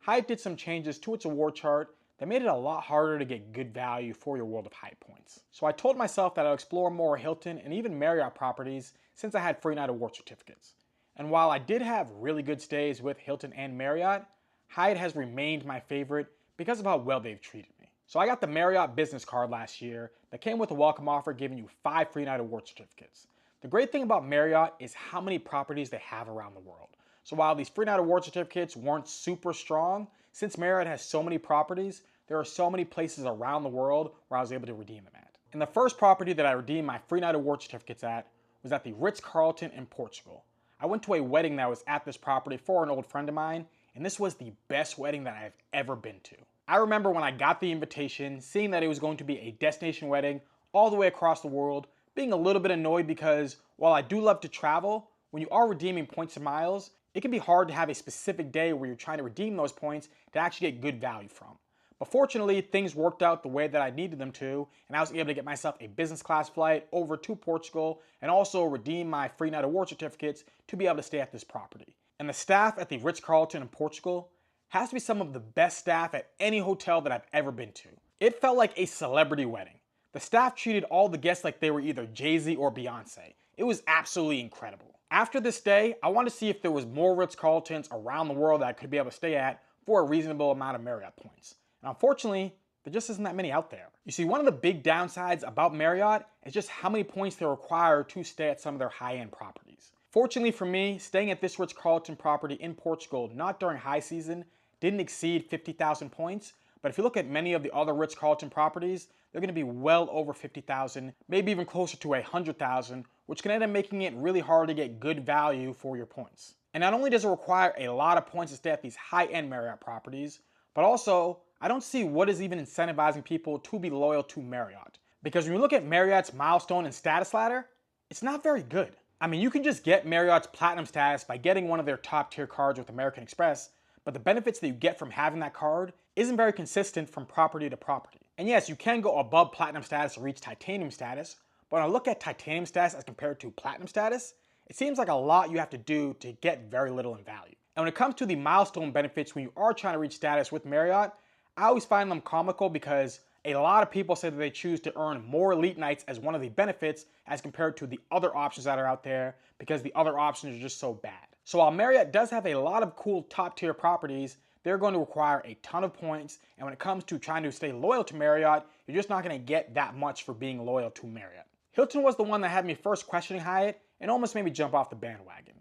Hyatt did some changes to its award chart that made it a lot harder to get good value for your World of Hyatt points. So I told myself that I'd explore more Hilton and even Marriott properties since I had free night award certificates. And while I did have really good stays with Hilton and Marriott, Hyatt has remained my favorite because of how well they've treated me. So I got the Marriott business card last year that came with a welcome offer giving you 5 free night award certificates. The great thing about Marriott is how many properties they have around the world. So while these free night award certificates weren't super strong, since Marriott has so many properties, there are so many places around the world where I was able to redeem them at. And the first property that I redeemed my free night award certificates at was at the Ritz-Carlton in Portugal. I went to a wedding that was at this property for an old friend of mine, and this was the best wedding that I've ever been to. I remember when I got the invitation, seeing that it was going to be a destination wedding all the way across the world, being a little bit annoyed because while I do love to travel, when you are redeeming points and miles, it can be hard to have a specific day where you're trying to redeem those points to actually get good value from. But fortunately, things worked out the way that I needed them to, and I was able to get myself a business class flight over to Portugal and also redeem my free night award certificates to be able to stay at this property. And the staff at the Ritz-Carlton in Portugal has to be some of the best staff at any hotel that I've ever been to. It felt like a celebrity wedding. The staff treated all the guests like they were either Jay-Z or Beyonce. It was absolutely incredible. After this day, I wanted to see if there was more Ritz-Carltons around the world that I could be able to stay at for a reasonable amount of Marriott points. And unfortunately, there just isn't that many out there. You see, one of the big downsides about Marriott is just how many points they require to stay at some of their high-end properties. Fortunately for me, staying at this Ritz-Carlton property in Portugal, not during high season, didn't exceed 50,000 points, but if you look at many of the other Ritz-Carlton properties, they're going to be well over 50,000, maybe even closer to 100,000, which can end up making it really hard to get good value for your points. And not only does it require a lot of points to stay at these high-end Marriott properties, but also, I don't see what is even incentivizing people to be loyal to Marriott. Because when you look at Marriott's milestone and status ladder, it's not very good. I mean, you can just get Marriott's Platinum status by getting one of their top tier cards with American Express, but the benefits that you get from having that card isn't very consistent from property to property. And yes, you can go above Platinum status to reach Titanium status, but when I look at Titanium status as compared to Platinum status, it seems like a lot you have to do to get very little in value. And when it comes to the milestone benefits when you are trying to reach status with Marriott, I always find them comical because a lot of people say that they choose to earn more elite nights as one of the benefits as compared to the other options that are out there because the other options are just so bad. So while Marriott does have a lot of cool top tier properties, they're going to require a ton of points, and when it comes to trying to stay loyal to Marriott, you're just not going to get that much for being loyal to Marriott. Hilton was the one that had me first questioning Hyatt and almost made me jump off the bandwagon.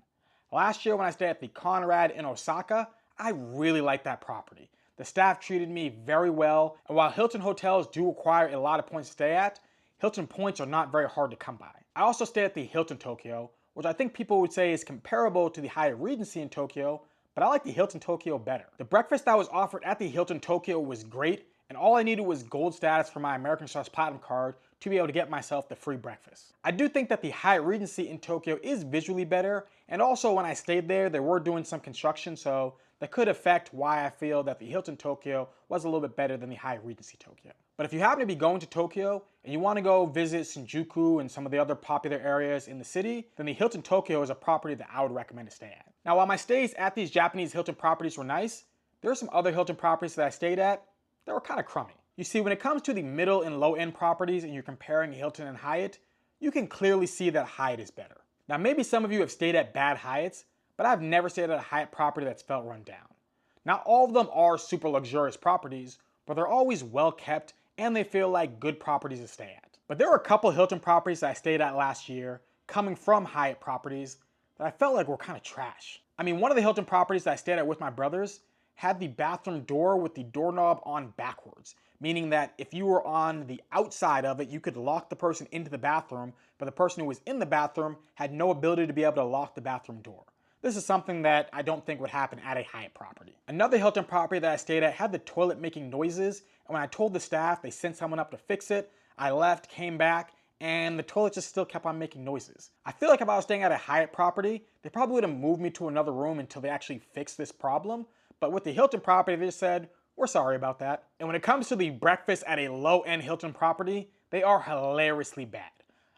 Last year when I stayed at the Conrad in Osaka, I really liked that property. The staff treated me very well, and while Hilton hotels do require a lot of points to stay at, Hilton points are not very hard to come by. I also stayed at the Hilton Tokyo, which I think people would say is comparable to the Hyatt Regency in Tokyo, but I like the Hilton Tokyo better. The breakfast that was offered at the Hilton Tokyo was great, and all I needed was gold status for my American Express Platinum card to be able to get myself the free breakfast. I do think that the Hyatt Regency in Tokyo is visually better, and also when I stayed there, they were doing some construction, so that could affect why I feel that the Hilton Tokyo was a little bit better than the Hyatt Regency Tokyo. But if you happen to be going to Tokyo and you want to go visit Shinjuku and some of the other popular areas in the city, then the Hilton Tokyo is a property that I would recommend to stay at. Now, while my stays at these Japanese Hilton properties were nice, there are some other Hilton properties that I stayed at that were kind of crummy. You see, when it comes to the middle and low end properties and you're comparing Hilton and Hyatt, you can clearly see that Hyatt is better. Now, maybe some of you have stayed at bad Hyatts, but I've never stayed at a Hyatt property that's felt run down. Not all of them are super luxurious properties, but they're always well kept and they feel like good properties to stay at. But there were a couple Hilton properties that I stayed at last year, coming from Hyatt properties, that I felt like were kind of trash. I mean, one of the Hilton properties that I stayed at with my brothers had the bathroom door with the doorknob on backwards, meaning that if you were on the outside of it, you could lock the person into the bathroom, but the person who was in the bathroom had no ability to be able to lock the bathroom door. This is something that I don't think would happen at a Hyatt property. Another Hilton property that I stayed at had the toilet making noises, and when I told the staff, they sent someone up to fix it. I left, came back, and the toilet just still kept on making noises. I feel like if I was staying at a Hyatt property, they probably would have moved me to another room until they actually fixed this problem. But with the Hilton property, they just said, we're sorry about that. And when it comes to the breakfast at a low-end Hilton property, they are hilariously bad.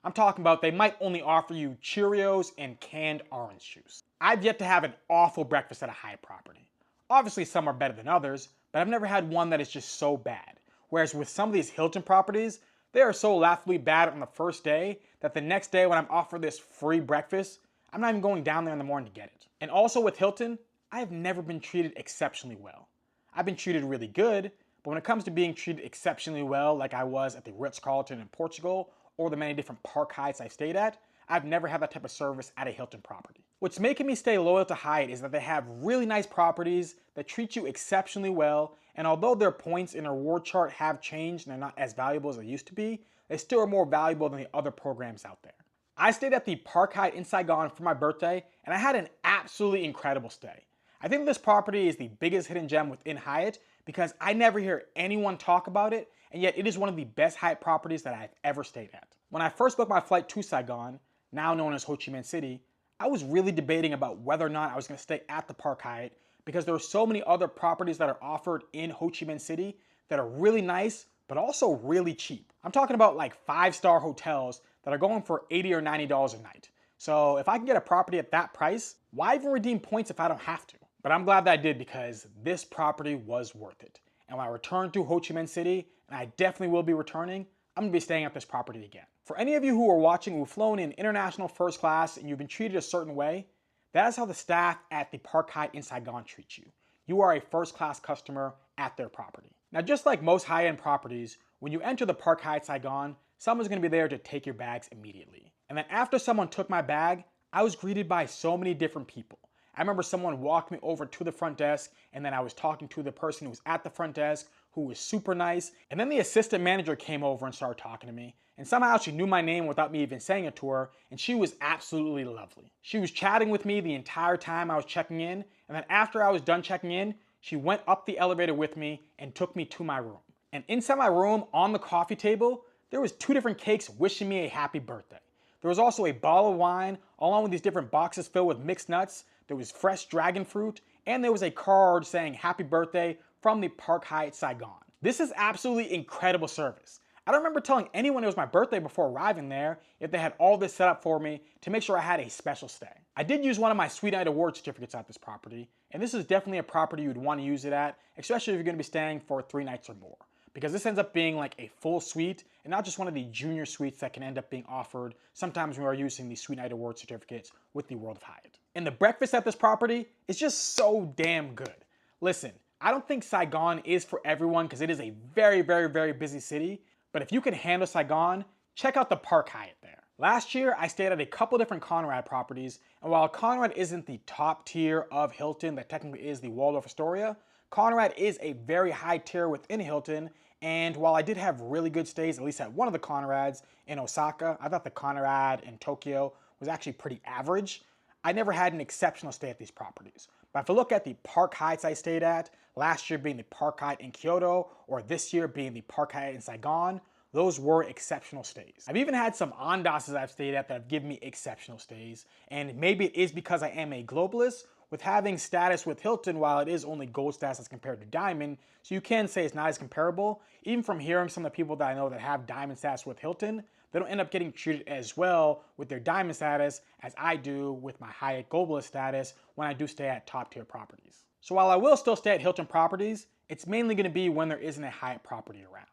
I'm talking about they might only offer you Cheerios and canned orange juice. I've yet to have an awful breakfast at a Hyatt property. Obviously some are better than others, but I've never had one that is just so bad. Whereas with some of these Hilton properties, they are so laughably bad on the first day that the next day when I'm offered this free breakfast, I'm not even going down there in the morning to get it. And also with Hilton, I have never been treated exceptionally well. I've been treated really good, but when it comes to being treated exceptionally well like I was at the Ritz-Carlton in Portugal or the many different Park Hyatts I've stayed at, I've never had that type of service at a Hilton property. What's making me stay loyal to Hyatt is that they have really nice properties that treat you exceptionally well, and although their points in their reward chart have changed and they're not as valuable as they used to be, they still are more valuable than the other programs out there. I stayed at the Park Hyatt in Saigon for my birthday, and I had an absolutely incredible stay. I think this property is the biggest hidden gem within Hyatt because I never hear anyone talk about it, and yet it is one of the best Hyatt properties that I've ever stayed at. When I first booked my flight to Saigon, now known as Ho Chi Minh City, I was really debating about whether or not I was going to stay at the Park Hyatt because there are so many other properties that are offered in Ho Chi Minh City that are really nice, but also really cheap. I'm talking about like 5-star hotels that are going for $80 or $90 a night. So if I can get a property at that price, why even redeem points if I don't have to? But I'm glad that I did because this property was worth it. And when I return to Ho Chi Minh City, and I definitely will be returning, I'm gonna be staying at this property again. For any of you who are watching who've flown in international first class and you've been treated a certain way, that is how the staff at the Park Hyatt in Saigon treats you. You are a first class customer at their property. Now, just like most high-end properties, when you enter the Park Hyatt Saigon, someone's gonna be there to take your bags immediately. And then after someone took my bag, I was greeted by so many different people. I remember someone walked me over to the front desk, and then I was talking to the person who was at the front desk, who was super nice. And then the assistant manager came over and started talking to me. And somehow she knew my name without me even saying it to her, and she was absolutely lovely. She was chatting with me the entire time I was checking in, and then after I was done checking in, she went up the elevator with me and took me to my room. And inside my room, on the coffee table, there was 2 different cakes wishing me a happy birthday. There was also a bottle of wine, along with these different boxes filled with mixed nuts. There was fresh dragon fruit, and there was a card saying happy birthday from the Park Hyatt Saigon. This is absolutely incredible service. I don't remember telling anyone it was my birthday before arriving there, yet they had all this set up for me to make sure I had a special stay. I did use one of my Sweet Night Award certificates at this property, and this is definitely a property you'd want to use it at, especially if you're going to be staying for 3 nights or more. Because this ends up being like a full suite and not just one of the junior suites that can end up being offered sometimes when we are using the Sweet Night Award certificates with the World of Hyatt. And the breakfast at this property is just so damn good. Listen, I don't think Saigon is for everyone because it is a very, very, very busy city, but if you can handle Saigon, check out the Park Hyatt there. Last year, I stayed at a couple different Conrad properties, and while Conrad isn't the top tier of Hilton that technically is the Waldorf Astoria, Conrad is a very high tier within Hilton, and while I did have really good stays, at least at one of the Conrads in Osaka, I thought the Conrad in Tokyo was actually pretty average. I never had an exceptional stay at these properties. But if I look at the Park Hyatts I stayed at, last year being the Park Hyatt in Kyoto, or this year being the Park Hyatt in Saigon, those were exceptional stays. I've even had some Andas's I've stayed at that have given me exceptional stays, and maybe it is because I am a globalist, with having status with Hilton, while it is only gold status as compared to diamond, so you can say it's not as comparable. Even from hearing some of the people that I know that have diamond status with Hilton, they don't end up getting treated as well with their diamond status as I do with my Hyatt globalist status when I do stay at top tier properties. So while I will still stay at Hilton properties, it's mainly going to be when there isn't a Hyatt property around.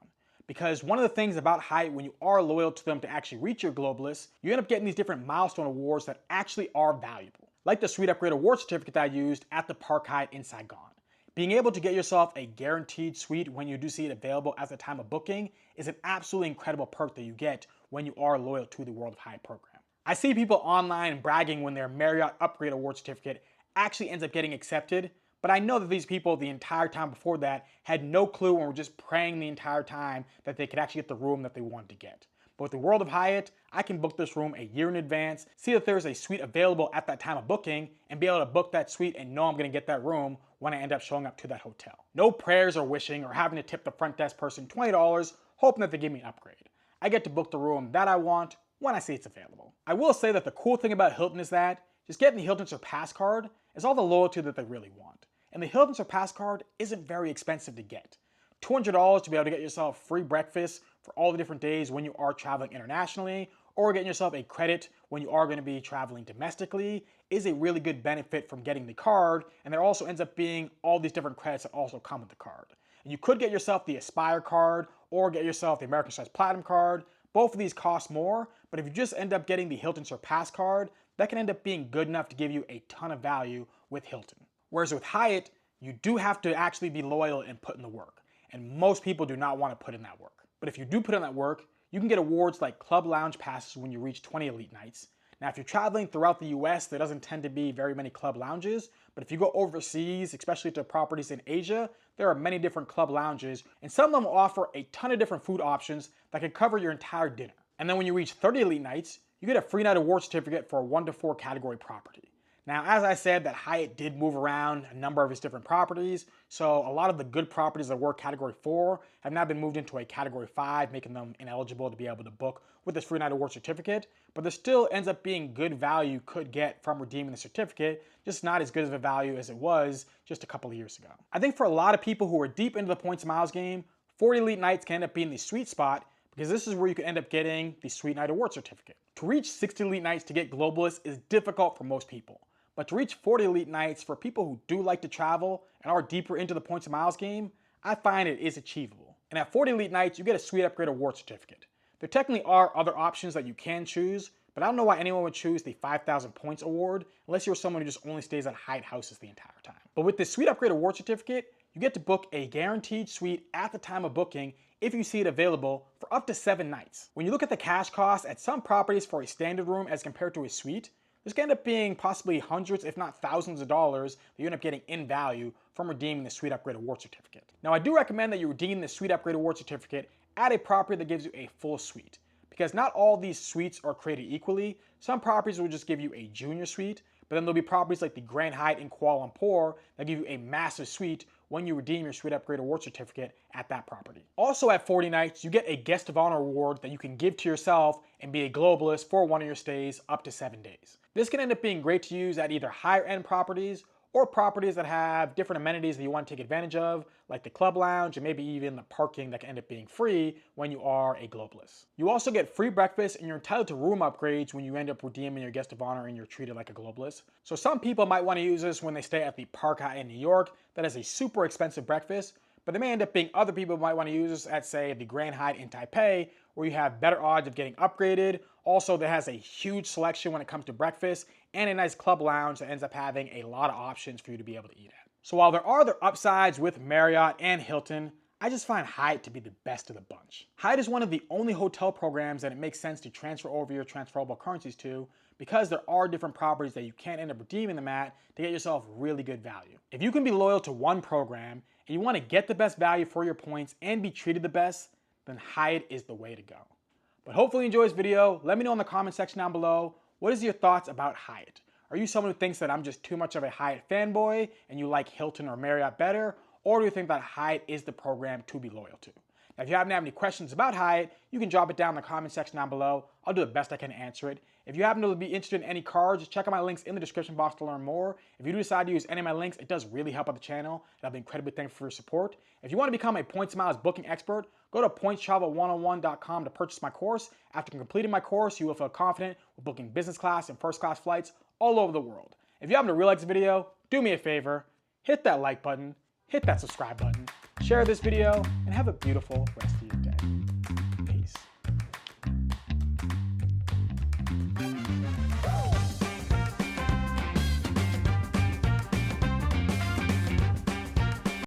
Because one of the things about Hyatt, when you are loyal to them to actually reach your globalist, you end up getting these different milestone awards that actually are valuable. Like the Suite Upgrade Award certificate that I used at the Park Hyatt in Saigon. Being able to get yourself a guaranteed suite when you do see it available at the time of booking is an absolutely incredible perk that you get when you are loyal to the World of Hyatt program. I see people online bragging when their Marriott Upgrade Award certificate actually ends up getting accepted, but I know that these people the entire time before that had no clue and were just praying the entire time that they could actually get the room that they wanted to get. But with the World of Hyatt, I can book this room a year in advance, see that there's a suite available at that time of booking, and be able to book that suite and know I'm going to get that room when I end up showing up to that hotel. No prayers or wishing or having to tip the front desk person $20 hoping that they give me an upgrade. I get to book the room that I want when I see it's available. I will say that the cool thing about Hilton is that just getting the Hilton Surpass card is all the loyalty that they really want. And the Hilton Surpass card isn't very expensive to get. $200 to be able to get yourself free breakfast for all the different days when you are traveling internationally, or getting yourself a credit when you are going to be traveling domestically, is a really good benefit from getting the card, and there also ends up being all these different credits that also come with the card. And you could get yourself the Aspire card or get yourself the American Express Platinum card. Both of these cost more, but if you just end up getting the Hilton Surpass card, that can end up being good enough to give you a ton of value with Hilton. Whereas with Hyatt, you do have to actually be loyal and put in the work. And most people do not want to put in that work. But if you do put in that work, you can get awards like Club Lounge passes when you reach 20 elite nights. Now, if you're traveling throughout the US, there doesn't tend to be very many club lounges, but if you go overseas, especially to properties in Asia, there are many different club lounges, and some of them will offer a ton of different food options that can cover your entire dinner. And then when you reach 30 elite nights, you get a free night award certificate for a 1 to 4 category property. Now, as I said, that Hyatt did move around a number of its different properties, so a lot of the good properties that were Category 4 have now been moved into a Category 5, making them ineligible to be able to book with this free night award certificate, but there still ends up being good value you could get from redeeming the certificate, just not as good of a value as it was just a couple of years ago. I think for a lot of people who are deep into the points and miles game, 40 elite nights can end up being the sweet spot, because this is where you can end up getting the sweet night award certificate. To reach 60 elite nights to get Globalist is difficult for most people. But to reach 40 elite nights for people who do like to travel and are deeper into the points and miles game, I find it is achievable. And at 40 elite nights, you get a Sweet Upgrade Award certificate. There technically are other options that you can choose, but I don't know why anyone would choose the 5,000 points award unless you're someone who just only stays at Hyatt houses the entire time. But with this Sweet Upgrade Award certificate, you get to book a guaranteed suite at the time of booking if you see it available for up to 7 nights. When you look at the cash cost at some properties for a standard room as compared to a suite, this can end up being possibly hundreds, if not thousands of dollars that you end up getting in value from redeeming the Sweet Upgrade Award certificate. Now, I do recommend that you redeem the Sweet Upgrade Award certificate at a property that gives you a full suite, because not all these suites are created equally. Some properties will just give you a junior suite, but then there'll be properties like the Grand Hyatt in Kuala Lumpur that give you a massive suite when you redeem your Sweet Upgrade Award certificate at that property. Also at 40 nights, you get a Guest of Honor award that you can give to yourself and be a globalist for one of your stays up to 7 days. This can end up being great to use at either higher end properties or properties that have different amenities that you want to take advantage of, like the club lounge and maybe even the parking that can end up being free when you are a globalist. You also get free breakfast and you're entitled to room upgrades when you end up redeeming your Guest of Honor and you're treated like a globalist. So some people might want to use this when they stay at the Park Hyatt in New York that has a super expensive breakfast, but there may end up being other people who might want to use this at, say, the Grand Hyatt in Taipei, where you have better odds of getting upgraded. Also, there has a huge selection when it comes to breakfast and a nice club lounge that ends up having a lot of options for you to be able to eat at. So while there are other upsides with Marriott and Hilton, I just find Hyatt to be the best of the bunch. Hyatt is one of the only hotel programs that it makes sense to transfer over your transferable currencies to, because there are different properties that you can end up redeeming them at to get yourself really good value. If you can be loyal to one program and you want to get the best value for your points and be treated the best, then Hyatt is the way to go. But hopefully you enjoy this video. Let me know in the comment section down below, what is your thoughts about Hyatt? Are you someone who thinks that I'm just too much of a Hyatt fanboy and you like Hilton or Marriott better? Or do you think that Hyatt is the program to be loyal to? Now, if you happen to have any questions about Hyatt, you can drop it down in the comment section down below. I'll do the best I can to answer it. If you happen to be interested in any cards, check out my links in the description box to learn more. If you do decide to use any of my links, it does really help out the channel, and I'll be incredibly thankful for your support. If you want to become a Points and Miles booking expert, go to pointstravel101.com to purchase my course. After completing my course, you will feel confident with booking business class and first class flights all over the world. If you happen to really like this video, do me a favor, hit that like button, hit that subscribe button, share this video, and have a beautiful rest of your day.